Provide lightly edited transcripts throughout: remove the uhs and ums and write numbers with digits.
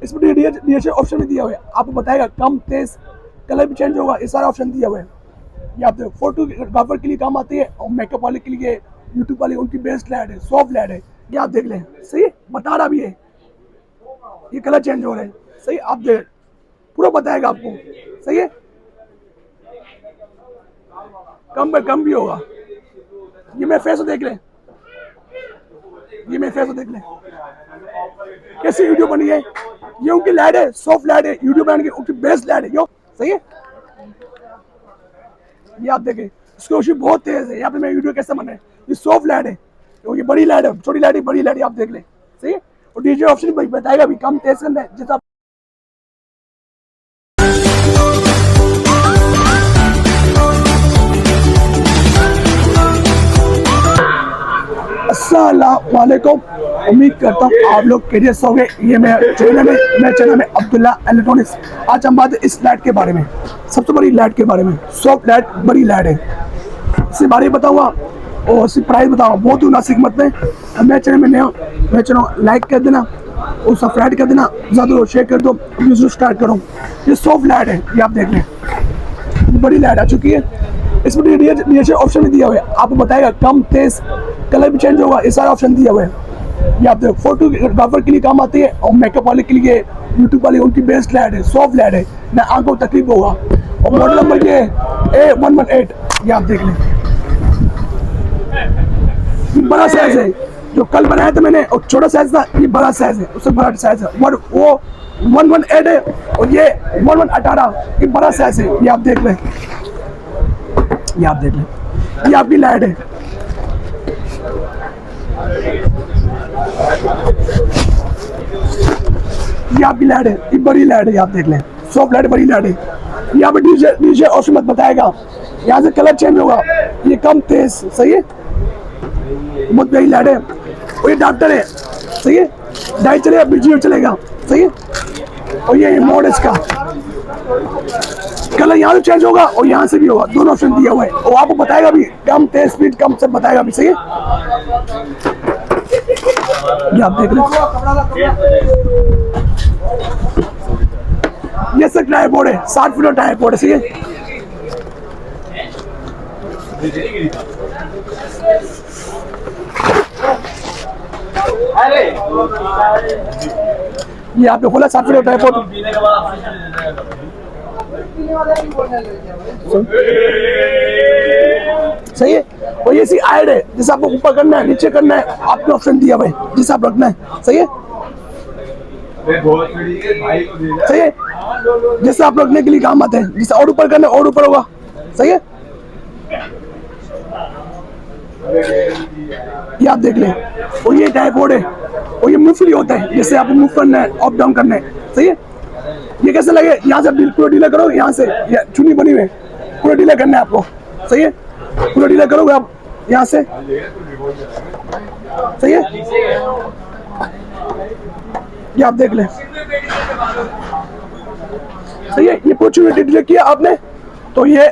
इसमें DHA option भी दिया हुआ है, आपको बताएगा कम तेज, कलर भी चेंज होगा, ये सारा ऑप्शन दिया हुआ है। ये आप फोटोग्राफर के लिए काम आती है और मेकअप वाले के लिए, यूट्यूब वाले उनकी बेस्ट लाइट है, सॉफ्ट लाइट है। ये आप देख लें, सही है, बता रहा भी है, ये कलर चेंज हो रहा है, सही, आप देख पूरा बताएगा आपको, सही है, कम भी होगा। ये मेरे फेस देख लें, ये मेरे फेस देख लें कैसी वीडियो बनी है। ये उनकी लाइट है, सॉफ्ट लाइट है, यूट्यूब की उनकी बेस्ट लाइट है, यो सही है। ये आप देखें, इसकी रोशनी बहुत तेज है। यहाँ पे मेरी वीडियो कैसे बना है, ये सॉफ्ट लाइट है, तो ये बड़ी लाइट है, छोटी लाइट है, बड़ी लाइट है, आप देख लें, सही है। और डीजे ऑप्शन बताएगा भी कम तेज करना है, जैसा अस्सलामुअलैकुम, उम्मीद करता हूँ आप लोग खैरियत से होंगे। ये मेरे चैनल में अब्दुल्ला इलेक्ट्रॉनिक्स। आज हम बात इस लाइट के बारे में, सबसे बड़ी लाइट के बारे में, सॉफ्ट लाइट, बड़ी लाइट है, इसके बारे में बताऊँगा और इसकी प्राइस बताऊँगा बहुत ही मुनासिब कीमत में। मेरे चैनल में नया, मेरे चैनल लाइक कर देना और सब्सक्राइब कर देना, ज़्यादा शेयर कर दो, वीडियो स्टार्ट करो। ये सॉफ्ट लाइट है, ये आप देख लें, बड़ी लाइट आ चुकी है। इसमें डीएचए ऑप्शन भी दिया हुआ है, आपको बताएगा कम तेज, कलर भी चेंज होगा, ये सारा ऑप्शन दिया हुआ है। ये आप देखो, फोटोग्राफर के लिए काम आती है और मेकअप वाले के लिए, यूट्यूब वाले उनकी बेस्ट लाइट है, सॉफ्ट लाइट है, ना आंखों को तकलीफ होगा। और मॉडल नंबर ये A118, ये आप देख लें, बड़ा साइज है, जो कल बनाया था मैंने और छोटा साइज था, ये बड़ा साइज है, उससे बड़ा साइज है, वो 118 है और ये 1118, ये बड़ा साइज है। ये आप देख लें, ये आप देख लें, ये आपकी लाइट है, ये आपकी लाइट है, ये बड़ी लाइट है, आप देख लें, सॉफ्ट लाइट, बड़ी लाइट है। यहाँ पे डीजे ऑप्शन मत बताएगा, यहाँ से कलर चेंज होगा, ये कम तेज, सही है, बहुत बड़ी लाइट है। और ये डॉक्टर है, सही है, डाइट चलेगा, बीजी चलेगा, सही है। और ये मोड इसका कलर यहाँ से चेंज होगा और यहाँ से भी होगा, दोनों ऑप्शन दिया हुआ है। और आपको बताएगा भी कम तेज, स्पीड कम, सब बताएगा भी, सही है। ये आप देख लें, ये सर ट्राइपॉड है, 60 फीट ट्राइपॉड है, सही है। ये आपने खोला 60 फीट ट्राइपॉड, सही है। और ये सी आइड है, जैसे आपको ऊपर करना है, नीचे करना है, आपने ऑप्शन दिया हुआ है, जैसे आप रखना है, सही है, सही है, जैसे आप रखने के लिए काम आते हैं, जैसे और ऊपर करना है और ऊपर होगा, सही है। ये आप देख लें, और ये टाइपॉड है और ये मूव होता है, जैसे आपको मूव करना है, अप डाउन करना है, सही है। ये कैसे लगे, यहाँ से पूरा डीले करो, यहाँ से चुनी बनी हुई है, पूरा डीले करना है आपको, सही है, पूरा डीले करोगे आप यहाँ से, सही है। ये आप देख लें, सही है, ये पूरी डीले किया आपने, तो ये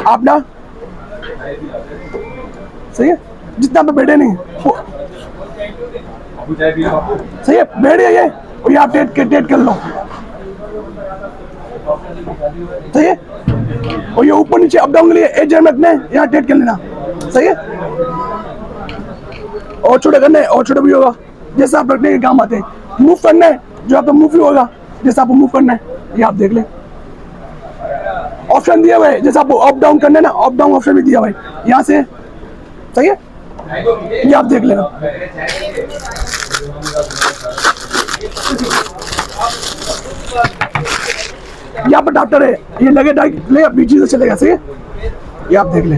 आप ना, सही है, जितना पे बैठे नहीं, सही है, बैठ गया ये, और ये आप डेट कर लो, सही है। और ये ऊपर नीचे अप डाउन के लिए एज रखना है, यहाँ डेट कर लेना, सही है। और छोटा करना है और छोटा भी होगा, जैसे आप रखने के काम आते हैं। मूव करना है, जो आपका मूव भी होगा, जैसे आपको मूव करना है, ये आप देख लें, ऑप्शन दिया हुआ है, जैसे आपको अप डाउन करना है ना, अप डाउन ऑप्शन भी दिया हुआ है, यहाँ से, सही है। ये आप देख लेना, यहाँ पर डॉक्टर है, ये लगे ले बीच से चलेगा, सही है। ये आप देख लें,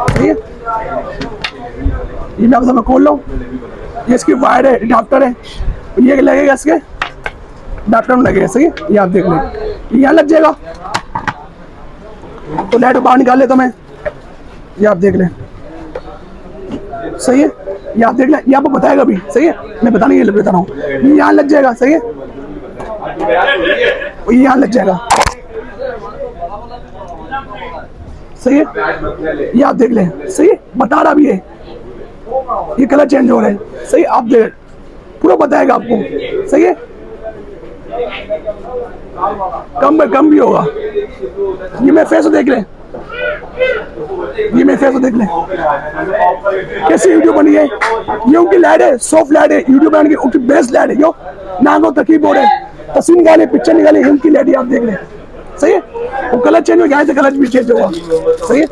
सही है। ये मैं आपको खोल लो, ये इसकी वायर है, डॉक्टर है, ये लगेगा इसके डॉक्टर में लगेगा, सही है। ये आप देख लें, यहाँ लग जाएगा, तो लाइट बाहर निकाल लेता मैं, ये आप देख लें, सही है। ये आप देख लें, ये आपको बताएगा भी, सही है, मैं बताने के लिए बता रहा हूँ, यहाँ लग जाएगा, सही है, यहाँ लग जाएगा, सही है। ये आप देख लें, सही है, बता रहा भी है, ये कलर चेंज हो रहा है, सही, आप देख, पूरा बताएगा आपको, सही है। कम भी होगा। ये मैं फेस देख लें, ये मैं फेस देख लें कैसी वीडियो बनी है। ये उनकी लैड है, सॉफ्ट लैड है, यूट्यूब की उनकी बेस्ट लैड है। यो नागो तकीब हो रहे तस्वीर निकाले, पिक्चर निकाले, उनकी लैड है, आप देख लें, सही है। वो कलर चेंज हो गया, से कलर भी चेंज होगा, सही है।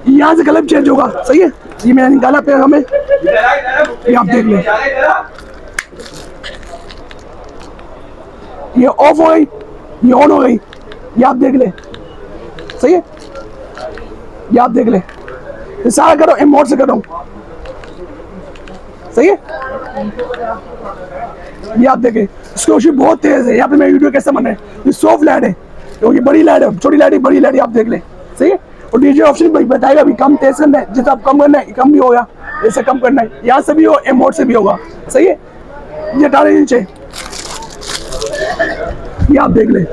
यहाँ से कलर चेंज होगा, सही है। ये मैंने निकाला पे हमें, ये आप देख लें। ये ऑफ हो गई, ये ऑन हो गई, ये आप देख ले, सही है। ये आप देख ले, ये सारा करो इमोट से करो, सही है। ये आप देखें, स्लोशी बहुत तेज है। यहाँ पे मैं वीडियो कैसे बन रहा है, ये सॉफ्ट लाइट है, तो ये बड़ी लाइट है, छोटी लाइट है, बड़ी लाइट है, आप देख ले, सही है। और डीजे ऑप्शन बताएगा भी कम तेज करना है, जितना आप कम करना है कम भी होगा, जैसे कम करना है यहाँ से भी हो, इमोट से भी होगा, सही है। ये 18 इंच है, ये आप देख ले,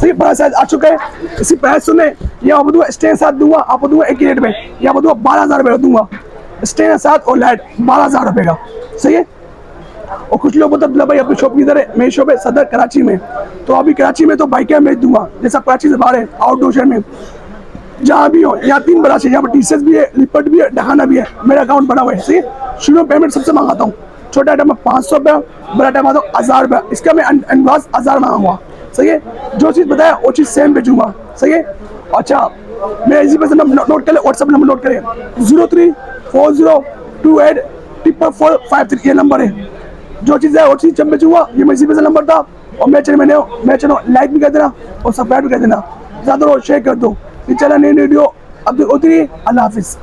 सही। बड़ा साइज आ चुका है। इसी प्राइस सुने, ये आप दूंगा स्टैंड साथ दूंगा, आप दूंगा एक ही रेट में, ये आप दूंगा 12,000 रुपये दूंगा, स्टैंड साथ और लाइट 12,000 रुपये का, सही है। और कुछ लोग बोलते भाई अपनी शॉप किधर है, मेरी शॉप है सदर कराची में, तो अभी कराची में तो बाइकें बेच दूंगा, जैसा कराची से बाहर है आउटडोर शहर में जहाँ भी हो। यहाँ 3 ब्रांच है, यहाँ पर टी-शर्ट भी है, लिपट भी है, ढहाना भी है, मेरा अकाउंट बना हुआ है, सही है। शुरू पेमेंट सबसे मंगाता हूँ, छोटा आइटम में 500 रुपया, बड़ा आइटम आता हूँ 1000 रुपया, इसका मैं एडवांस 1000 मांगा, सही है। जो चीज़ बताया वो चीज़ सेम भेजूंगा, सही है। अच्छा मैं इसी पर नोट करें, व्हाट्सअप नंबर नोट करें 0340284453, ये नंबर है। जो चीज़ है वो चीज़ जब भेजूंगा, ये मैं इसी पे से नंबर था। और मैं चैनल लाइक भी कर देना और सब्सक्राइब भी कर देना, ज़्यादा शेयर कर दो। चला नई वीडियो अब होती है। अल्लाह हाफिज़।